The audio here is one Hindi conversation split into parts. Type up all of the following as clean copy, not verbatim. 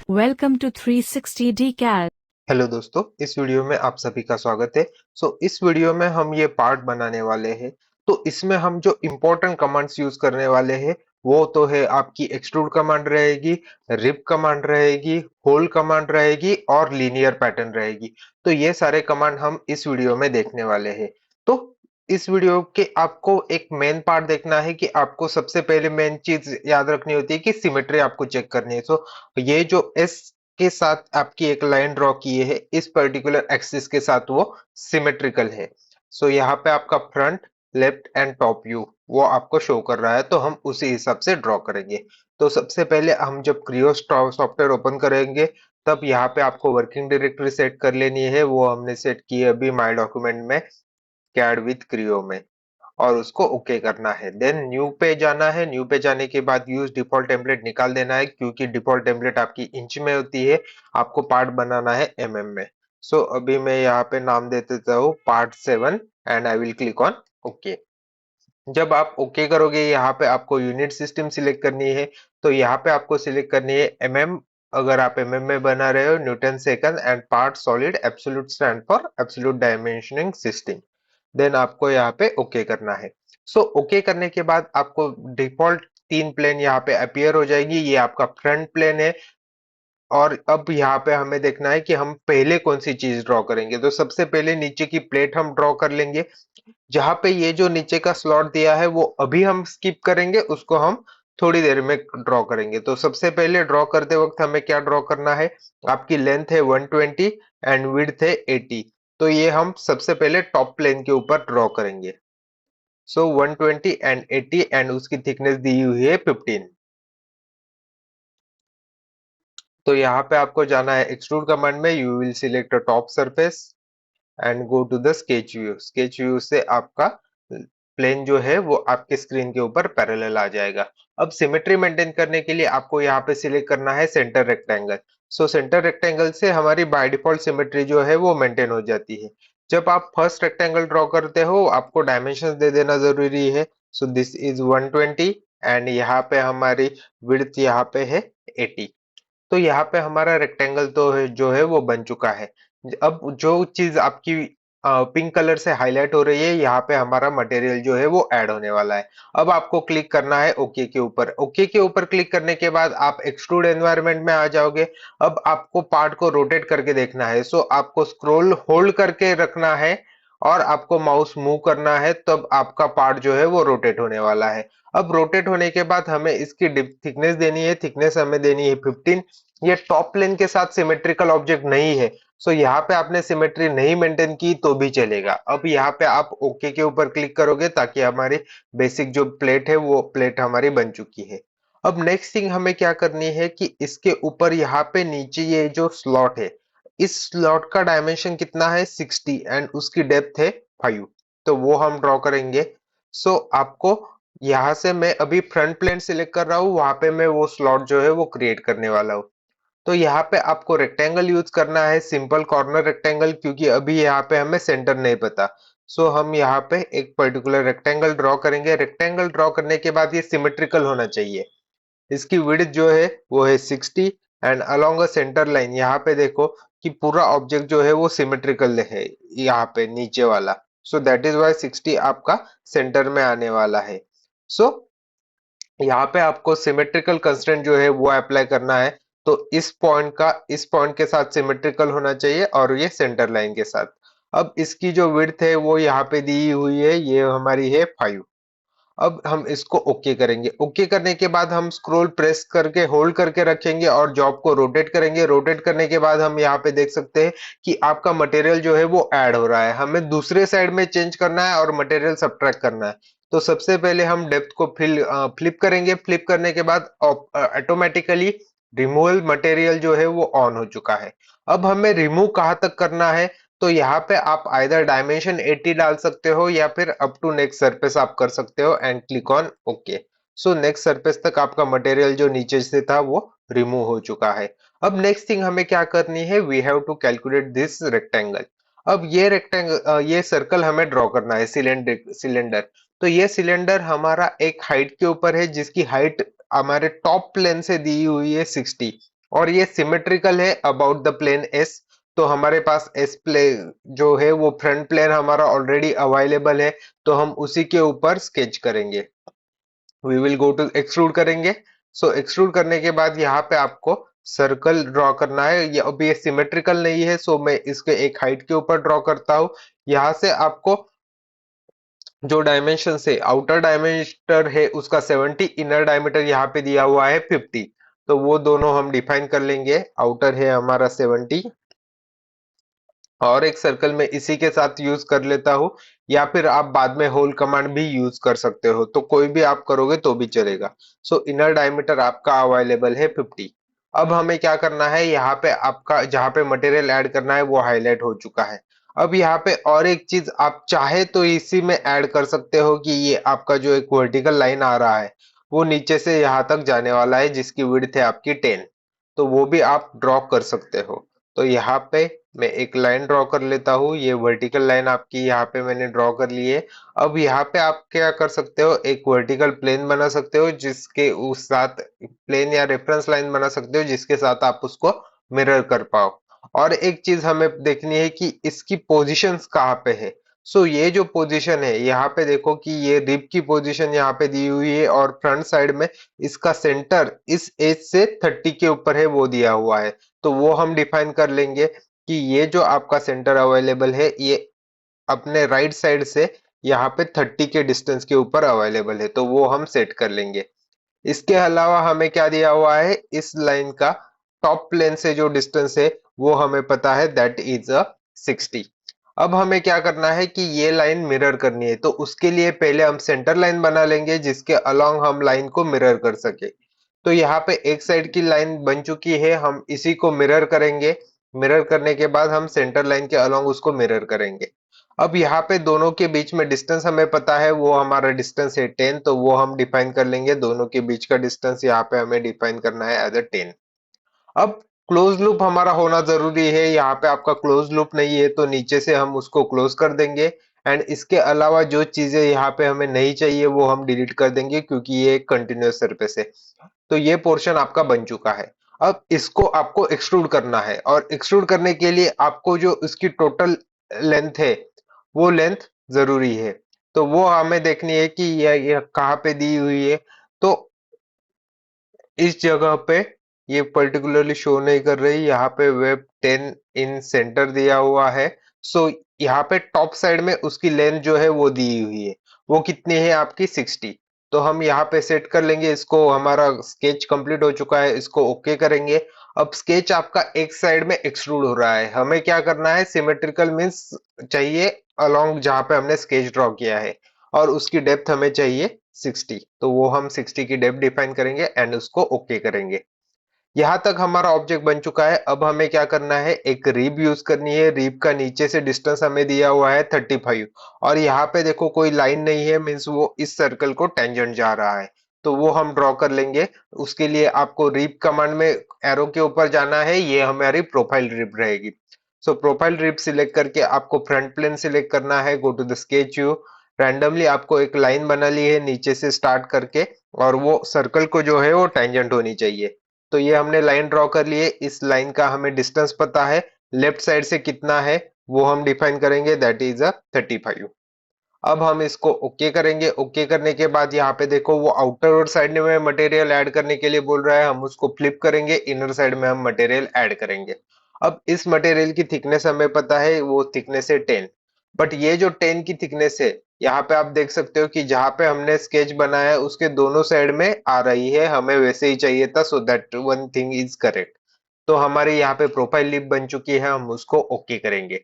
Welcome to 360 DCAD. हेलो दोस्तों, इस वीडियो में आप सभी का स्वागत है। इस वीडियो में हम ये पार्ट बनाने वाले हैं। तो इसमें हम जो इम्पोर्टेंट कमांड्स यूज करने वाले हैं वो तो है आपकी एक्सट्रूड कमांड रहेगी, रिप कमांड रहेगी, होल्ड कमांड रहेगी और लीनियर पैटर्न रहेगी। तो ये सारे कमांड हम इस वीडियो में देखने वाले हैं। तो इस वीडियो के आपको एक मेन पार्ट देखना है कि आपको सबसे पहले मेन चीज याद रखनी होती है कि सिमेट्री आपको चेक करनी है। ये जो एस के साथ आपकी एक लाइन ड्रॉ की है इस पर्टिकुलर एक्सिस के साथ वो सिमेट्रिकल है। यहाँ पे आपका front, left and top view वो आपको शो कर रहा है, तो हम उसी हिसाब से ड्रॉ करेंगे। तो सबसे पहले हम जब क्रियो सॉफ्टवेयर ओपन करेंगे तब यहाँ पे आपको वर्किंग डायरेक्टरी सेट कर लेनी है। वो हमने सेट की है अभी माय डॉक्यूमेंट में, कैड विद क्रियो में, और उसको ओके करना है। देन न्यू पे जाना है। न्यू पे जाने के बाद यूज डिफॉल्ट टेम्पलेट निकाल देना है, क्योंकि डिफॉल्ट टेम्पलेट आपकी इंच में होती है, आपको पार्ट बनाना है एमएम में। अभी मैं यहाँ पे नाम दे देता हूँ part 7 and I will click on okay. जब आप ओके करोगे यहाँ पे आपको यूनिट सिस्टम सिलेक्ट करनी है। तो यहाँ पे आपको सिलेक्ट करनी है एमएम। अगर आप एमएम में बना रहे हो, Newton second, and part solid absolute stand for absolute dimensioning system. Then आपको यहाँ पे ओके करना है। ओके करने के बाद आपको डिफॉल्ट 3 प्लेन यहाँ पे अपीयर हो जाएगी। ये आपका फ्रंट प्लेन है। और अब यहाँ पे हमें देखना है कि हम पहले कौन सी चीज ड्रॉ करेंगे। तो सबसे पहले नीचे की प्लेट हम ड्रॉ कर लेंगे। जहां पे ये जो नीचे का स्लॉट दिया है वो अभी हम स्किप करेंगे, उसको हम थोड़ी देर में ड्रॉ करेंगे। तो सबसे पहले ड्रॉ करते वक्त हमें क्या ड्रॉ करना है, आपकी लेंथ है 120 एंड विड्थ है 80। तो ये हम सबसे पहले टॉप प्लेन के ऊपर ड्रॉ करेंगे। 120 एंड 80 एंड उसकी थिकनेस दी हुई है 15। तो यहाँ पे आपको जाना है एक्सट्रूड कमांड में, you will select a top surface and go to the sketch view. Sketch view से आपका प्लेन जो है वो आपके स्क्रीन के ऊपर पैरेलल आ जाएगा। अब सिमेट्री मेंटेन करने के लिए आपको यहाँ पे सिलेक्ट करना है सेंटर रेक्टेंगल। सेंटर रेक्टेंगल से हमारी बाय डिफॉल्ट सिमेट्री जो है वो मेंटेन हो जाती है। जब आप फर्स्ट रेक्टेंगल ड्रॉ करते हो आपको डायमेंशन दे देना जरूरी है। दिस इज 120 एंड यहाँ पे हमारी विड्थ यहाँ पे है 80। तो यहाँ पे हमारा रेक्टेंगल तो है जो है वो बन चुका है। अब जो चीज आपकी पिंक कलर से हाईलाइट हो रही है, यहाँ पे हमारा मटेरियल जो है वो ऐड होने वाला है। अब आपको क्लिक करना है ओके के ऊपर। ओके के ऊपर क्लिक करने के बाद आप एक्सट्रूड एनवायरनमेंट में आ जाओगे। अब आपको पार्ट को रोटेट करके देखना है। आपको स्क्रॉल होल्ड करके रखना है और आपको माउस मूव करना है, तब आपका पार्ट जो है वो रोटेट होने वाला है। अब रोटेट होने के बाद हमें इसकी थिकनेस देनी है। थिकनेस हमें देनी है 15। ये टॉप प्लेन के साथ सिमेट्रिकल ऑब्जेक्ट नहीं है, यहाँ पे आपने सिमेट्री नहीं मेंटेन की तो भी चलेगा। अब यहाँ पे आप ओके के ऊपर क्लिक करोगे ताकि हमारी बेसिक जो प्लेट है वो प्लेट हमारी बन चुकी है। अब नेक्स्ट थिंग हमें क्या करनी है कि इसके ऊपर यहाँ पे नीचे ये जो स्लॉट है, इस स्लॉट का डायमेंशन कितना है 60 एंड उसकी डेप्थ है 5। तो वो हम ड्रॉ करेंगे। आपको यहाँ से मैं अभी फ्रंट प्लेन सिलेक्ट कर रहा हूँ, वहां पे मैं वो स्लॉट जो है वो क्रिएट करने वाला हूँ। तो यहाँ पे आपको रेक्टेंगल यूज करना है, सिंपल कॉर्नर रेक्टेंगल, क्योंकि अभी यहाँ पे हमें सेंटर नहीं पता। हम यहाँ पे एक पर्टिकुलर रेक्टेंगल ड्रॉ करेंगे। रेक्टेंगल ड्रॉ करने के बाद ये सिमेट्रिकल होना चाहिए। इसकी विड्थ जो है वो है 60 and along a centre line. यहाँ पे देखो कि पूरा ऑब्जेक्ट जो है वो सिमेट्रिकल है यहाँ पे नीचे वाला। दैट इज वाई 60 आपका सेंटर में आने वाला है। सो यहाँ पे आपको सिमेट्रिकल कंस्ट्रेंट जो है वो अप्लाई करना है। तो इस पॉइंट के साथ सिमेट्रिकल होना चाहिए और ये सेंटर लाइन के साथ। अब इसकी जो विड्थ है वो यहाँ पे दी हुई है, ये हमारी है 5। अब हम इसको ओके करेंगे। ओके करने के बाद हम स्क्रॉल प्रेस करके होल्ड करके रखेंगे और जॉब को रोटेट करेंगे। रोटेट करने के बाद हम यहाँ पे देख सकते हैं कि आपका मटेरियल जो है वो ऐड हो रहा है। हमें दूसरे साइड में चेंज करना है और मटेरियल सब्ट्रैक्ट करना है। तो सबसे पहले हम डेप्थ को फ्लिप करेंगे। फ्लिप करने के बाद ऑटोमेटिकली रिमूवल मटेरियल जो है वो ऑन हो चुका है। अब हमें रिमूव कहाँ तक करना है, तो यहाँ पे आप आइदर डायमेंशन 80 डाल सकते हो या फिर अप टू नेक्स्ट सरफेस आप कर सकते हो and click on okay. Next surface तक आपका मटेरियल जो नीचे से था वो रिमूव हो चुका है। अब नेक्स्ट थिंग हमें क्या करनी है, we have to calculate this rectangle. अब ये रेक्टेंगल, ये सर्कल हमें ड्रॉ करना है, सिलेंडर। तो ये सिलेंडर हमारा एक हाइट के ऊपर है जिसकी हाइट हमारे टॉप प्लेन से दी हुई है 60 और ये सिमेट्रिकल है अबाउट द प्लेन एस। तो हमारे पास एस प्लेन जो है वो फ्रंट प्लेन हमारा ऑलरेडी अवेलेबल है, तो हम उसी के ऊपर स्केच करेंगे। We will go to extrude करेंगे। सो एक्सट्रूड करने के बाद यहाँ पे आपको सर्कल ड्रॉ करना है। ये अभी ये सिमेट्रिकल नहीं है, सो मैं इसके एक हाइट के ऊपर ड्रॉ करता हूँ। यहाँ से आपको जो डायमेंशन है, आउटर डायमीटर है उसका 70, इनर डायमीटर यहाँ पे दिया हुआ है 50। तो वो दोनों हम डिफाइन कर लेंगे। आउटर है हमारा 70 और एक सर्कल में इसी के साथ यूज कर लेता हूँ, या फिर आप बाद में होल कमांड भी यूज कर सकते हो, तो कोई भी आप करोगे तो भी चलेगा। सो इनर डायमीटर आपका अवेलेबल है 50। अब हमें क्या करना है, यहाँ पे आपका जहाँ पे मटेरियल ऐड करना है वो हाईलाइट हो चुका है। अब यहाँ पे और एक चीज आप चाहे तो इसी में ऐड कर सकते हो कि ये आपका जो एक वर्टिकल लाइन आ रहा है वो नीचे से यहाँ तक जाने वाला है, जिसकी विड्थ है आपकी 10। तो वो भी आप ड्रॉ कर सकते हो। तो यहाँ पे मैं एक लाइन ड्रॉ कर लेता हूँ। ये वर्टिकल लाइन आपकी यहाँ पे मैंने ड्रॉ कर ली है। अब यहाँ पे आप क्या कर सकते हो, एक वर्टिकल प्लेन बना सकते हो जिसके उस साथ प्लेन या रेफरेंस लाइन बना सकते हो जिसके साथ आप उसको मिरर कर पाओ। और एक चीज हमें देखनी है कि इसकी पोजीशंस कहाँ पे है। सो ये जो पोजीशन है यहाँ पे देखो कि ये रिब की पोजीशन यहाँ पे दी हुई है, और फ्रंट साइड में इसका सेंटर इस एज से 30 के ऊपर है वो दिया हुआ है। तो वो हम डिफाइन कर लेंगे कि ये जो आपका सेंटर अवेलेबल है ये अपने राइट साइड से यहाँ पे 30 के डिस्टेंस के ऊपर अवेलेबल है, तो वो हम सेट कर लेंगे। इसके अलावा हमें क्या दिया हुआ है, इस लाइन का टॉप प्लेन से जो डिस्टेंस है वो हमें पता है, दैट इज 60। अब हमें क्या करना है कि ये लाइन मिरर करनी है, तो उसके लिए पहले हम सेंटर लाइन बना लेंगे जिसके अलोंग हम लाइन को मिरर कर सके। तो यहाँ पे एक साइड की लाइन बन चुकी है, हम इसी को मिरर करेंगे। मिरर करने के बाद हम सेंटर लाइन के अलोंग उसको मिरर करेंगे। अब यहाँ पे दोनों के बीच में डिस्टेंस हमें पता है, वो हमारा डिस्टेंस है 10, तो वो हम डिफाइन कर लेंगे। दोनों के बीच का डिस्टेंस यहाँ पे हमें डिफाइन करना है एज अ 10। अब क्लोज लूप हमारा होना जरूरी है। यहाँ पे आपका क्लोज लूप नहीं है तो नीचे से हम उसको क्लोज कर देंगे। एंड इसके अलावा जो चीजें यहाँ पे हमें नहीं चाहिए वो हम डिलीट कर देंगे, क्योंकि ये एक कंटिन्यूअस सरफेस है। तो ये पोर्शन आपका बन चुका है। अब इसको आपको एक्सट्रूड करना है, और एक्सट्रूड करने के लिए आपको जो इसकी टोटल लेंथ है वो लेंथ जरूरी है। तो वो हमें देखनी है कि ये कहाँ पे दी हुई है। तो इस जगह पे ये पर्टिकुलरली शो नहीं कर रही, यहाँ पे वेब 10 इन सेंटर दिया हुआ है। सो यहाँ पे टॉप साइड में उसकी लेंथ जो है वो दी हुई है, वो कितनी है आपकी 60। तो हम यहाँ पे सेट कर लेंगे इसको। हमारा स्केच कंप्लीट हो चुका है, इसको ओके करेंगे। अब स्केच आपका एक साइड में एक्सट्रूड हो रहा है, हमें क्या करना है, सिमेट्रिकल मींस चाहिए अलोंग जहाँ पे हमने स्केच ड्रॉ किया है, और उसकी डेप्थ हमें चाहिए 60। तो वो हम 60 की डेप्थ डिफाइन करेंगे एंड उसको ओके करेंगे। यहाँ तक हमारा ऑब्जेक्ट बन चुका है। अब हमें क्या करना है, एक रीब यूज करनी है। रीब का नीचे से डिस्टेंस हमें दिया हुआ है 35, और यहाँ पे देखो कोई लाइन नहीं है, मीन्स वो इस सर्कल को टेंजेंट जा रहा है, तो वो हम ड्रॉ कर लेंगे। उसके लिए आपको रीब कमांड में एरो के ऊपर जाना है, ये हमारी प्रोफाइल रिब रहेगी। सो प्रोफाइल रिब सिलेक्ट करके आपको फ्रंट प्लेन सिलेक्ट करना है, go to the sketch view. Randomly आपको एक लाइन बना ली है नीचे से स्टार्ट करके, और वो सर्कल को जो है वो टेंजेंट होनी चाहिए। तो ये हमने लाइन ड्रॉ कर लिए। इस लाइन का हमें डिस्टेंस पता है, लेफ्ट साइड से कितना है वो हम डिफाइन करेंगे, दैट इज 35। अब हम इसको ओके करेंगे। ओके करने के बाद यहाँ पे देखो वो आउटर साइड में मटेरियल ऐड करने के लिए बोल रहा है, हम उसको फ्लिप करेंगे, इनर साइड में हम मटेरियल ऐड करेंगे। अब इस मटेरियल की थिकनेस हमें पता है, वो थिकनेस है 10। बट ये जो 10 की थिकनेस है, यहाँ पे आप देख सकते हो कि जहाँ पे हमने स्केच बनाया है उसके दोनों साइड में आ रही है, हमें वैसे ही चाहिए था। So that one thing is correct. तो हमारी यहाँ पे प्रोफाइल लिप बन चुकी है, हम उसको ओके करेंगे।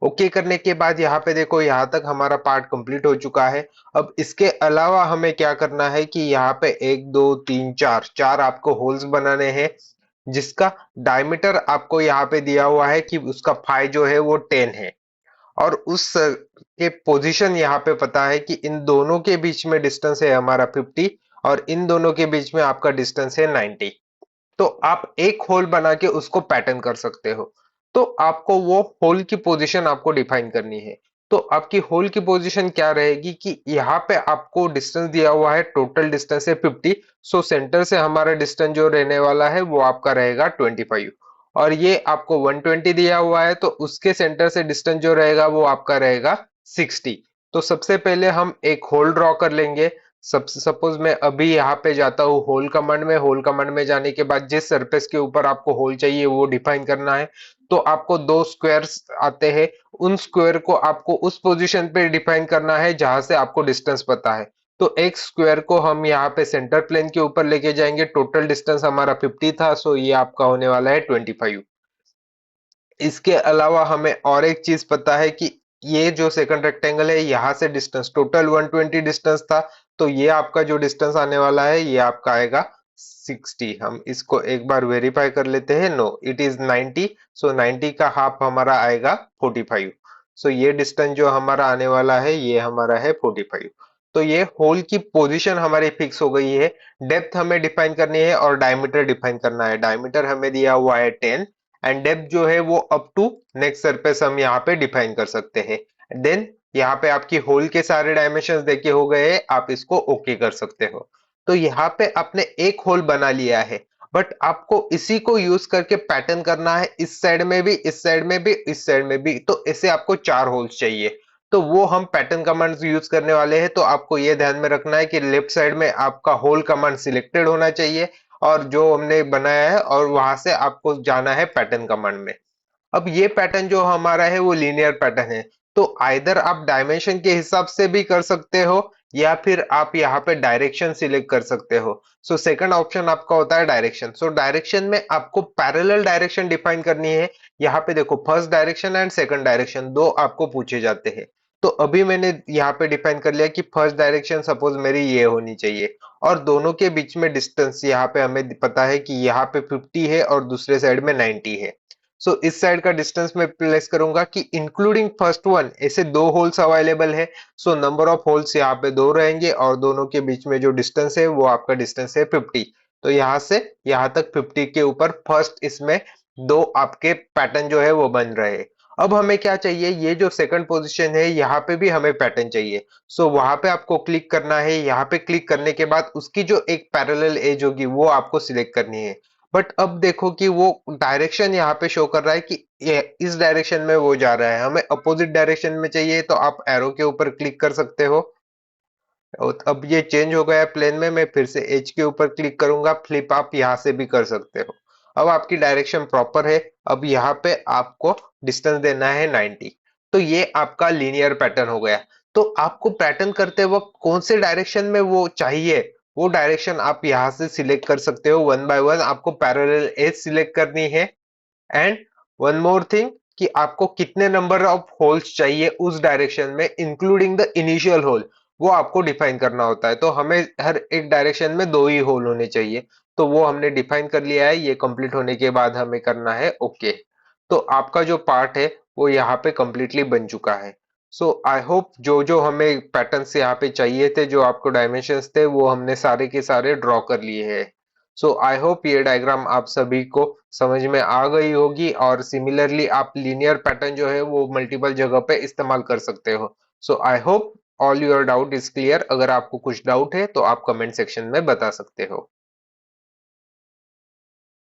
ओके करने के बाद यहाँ पे देखो यहाँ तक हमारा पार्ट कंप्लीट हो चुका है। अब इसके अलावा हमें क्या करना है कि यहाँ पे एक दो तीन चार चार आपको होल्स बनाने हैं, जिसका डायमीटर आपको यहाँ पे दिया हुआ है कि उसका फाई जो है वो 10 है। और उस के पोजीशन यहाँ पे पता है कि इन दोनों के बीच में डिस्टेंस है हमारा 50, और इन दोनों के बीच में आपका डिस्टेंस है 90। तो आप एक होल बना के उसको पैटर्न कर सकते हो। तो आपको वो होल की पोजीशन आपको डिफाइन करनी है। तो आपकी होल की पोजीशन क्या रहेगी कि यहाँ पे आपको डिस्टेंस दिया हुआ है, टोटल डिस्टेंस है 50। सो सेंटर से हमारा डिस्टेंस जो रहने वाला है वो आपका रहेगा 25, और ये आपको 120 दिया हुआ है, तो उसके सेंटर से डिस्टेंस जो रहेगा वो आपका रहेगा 60। तो सबसे पहले हम एक होल ड्रॉ कर लेंगे। सपोज मैं अभी यहाँ पे जाता हूँ होल कमांड में। होल कमांड में जाने के बाद जिस सरफेस के ऊपर आपको होल चाहिए वो डिफाइन करना है। तो आपको दो स्क्वायर्स आते हैं, उन स्क्वायर को आपको उस पोजीशन पे डिफाइन करना है जहां से आपको डिस्टेंस पता है। तो एक स्क्वायर को हम यहाँ पे सेंटर प्लेन के ऊपर लेके जाएंगे। टोटल डिस्टेंस हमारा 50 था, सो ये आपका होने वाला है 25। इसके अलावा हमें और एक चीज पता है कि ये जो सेकंड रेक्टेंगल है यहाँ से डिस्टेंस टोटल 120 डिस्टेंस था, तो ये आपका जो डिस्टेंस आने वाला है ये आपका आएगा 60। हम इसको एक बार वेरीफाई कर लेते हैं। No, it is 90। सो 90 का हाफ हमारा आएगा 45। सो ये डिस्टेंस जो हमारा आने वाला है ये हमारा है 45। तो ये होल की पोजीशन हमारी फिक्स हो गई है। डेप्थ हमें डिफाइन करनी है और डायमीटर डिफाइन करना है। डायमीटर हमें दिया हुआ है 10, एंड डेप्थ जो है वो अप टू नेक्स्ट सरफेस हम यहाँ पे डिफाइन कर सकते हैं। देन यहाँ पे आपकी होल के सारे डायमेंशंस देखे हो गए हैं, आप इसको ओके कर सकते हो। तो यहाँ पे आपने एक होल बना लिया है, बट आपको इसी को यूज करके पैटर्न करना है, इस साइड में भी, इस साइड में भी, इस साइड में भी। तो ऐसे आपको 4 होल्स चाहिए। तो वो हम पैटर्न कमांड यूज करने वाले हैं। तो आपको ये ध्यान में रखना है कि लेफ्ट साइड में आपका होल कमांड सिलेक्टेड होना चाहिए, और जो हमने बनाया है, और वहां से आपको जाना है पैटर्न कमांड में। अब ये पैटर्न जो हमारा है वो लीनियर पैटर्न है। तो आइदर आप डायमेंशन के हिसाब से भी कर सकते हो, या फिर आप यहाँ पे डायरेक्शन सिलेक्ट कर सकते हो। सो सेकंड ऑप्शन आपका होता है डायरेक्शन। सो डायरेक्शन में आपको पैरेलल डायरेक्शन डिफाइन करनी है। यहाँ पे देखो, first direction and second direction दो आपको पूछे जाते हैं। तो अभी मैंने यहाँ पे डिफाइन कर लिया कि फर्स्ट डायरेक्शन सपोज मेरी ये होनी चाहिए, और दोनों के बीच में डिस्टेंस यहाँ पे हमें पता है कि यहाँ पे 50 है और दूसरे साइड में 90 है। सो इस साइड का डिस्टेंस मैं प्लेस करूंगा कि इंक्लूडिंग फर्स्ट वन, ऐसे दो होल्स अवेलेबल है। सो नंबर ऑफ होल्स यहाँ पे दो रहेंगे, और दोनों के बीच में जो डिस्टेंस है वो आपका डिस्टेंस है 50। तो यहाँ से यहाँ तक 50 के ऊपर फर्स्ट इसमें दो आपके पैटर्न जो है वो बन रहे हैं। अब हमें क्या चाहिए, ये जो सेकंड पोजीशन है यहाँ पे भी हमें पैटर्न चाहिए। सो वहां पे आपको क्लिक करना है। यहाँ पे क्लिक करने के बाद उसकी जो एक पैरेलल एज होगी वो आपको सिलेक्ट करनी है। बट अब देखो कि वो डायरेक्शन यहाँ पे शो कर रहा है कि ये इस डायरेक्शन में वो जा रहा है। हमें अपोजिट डायरेक्शन में चाहिए, तो आप एरो के ऊपर क्लिक कर सकते हो। और अब ये चेंज हो गया है प्लेन में। मैं फिर से एज के ऊपर क्लिक करूंगा। फ्लिप आप यहाँ से भी कर सकते हो। अब आपकी डायरेक्शन प्रॉपर है। अब यहाँ पे आपको डिस्टेंस देना है 90। तो ये आपका लीनियर पैटर्न हो गया। तो आपको पैटर्न करते वक्त कौन से डायरेक्शन में वो चाहिए, वो डायरेक्शन आप यहाँ से सिलेक्ट कर सकते हो। वन बाय वन आपको पैरेलल एज सिलेक्ट करनी है। एंड वन मोर थिंग, कि आपको कितने नंबर ऑफ होल्स चाहिए उस डायरेक्शन में, इंक्लूडिंग द इनिशियल होल, वो आपको डिफाइन करना होता है। तो हमें हर एक डायरेक्शन में दो ही होल होने चाहिए। तो वो हमने डिफाइन कर लिया है। ये कंप्लीट होने के बाद हमें करना है ओके। तो आपका जो पार्ट है वो यहाँ पे कंप्लीटली बन चुका है। सो आई होप जो जो हमें पैटर्न्स यहाँ पे चाहिए थे, जो आपको डायमेंशंस थे, वो हमने सारे के सारे ड्रॉ कर लिए हैं। सो आई होप ये डायग्राम आप सभी को समझ में आ गई होगी, और सिमिलरली आप लीनियर पैटर्न जो है वो मल्टीपल जगह पे इस्तेमाल कर सकते हो। So I hope all your doubt is clear. अगर आपको कुछ डाउट है तो आप कमेंट सेक्शन में बता सकते हो।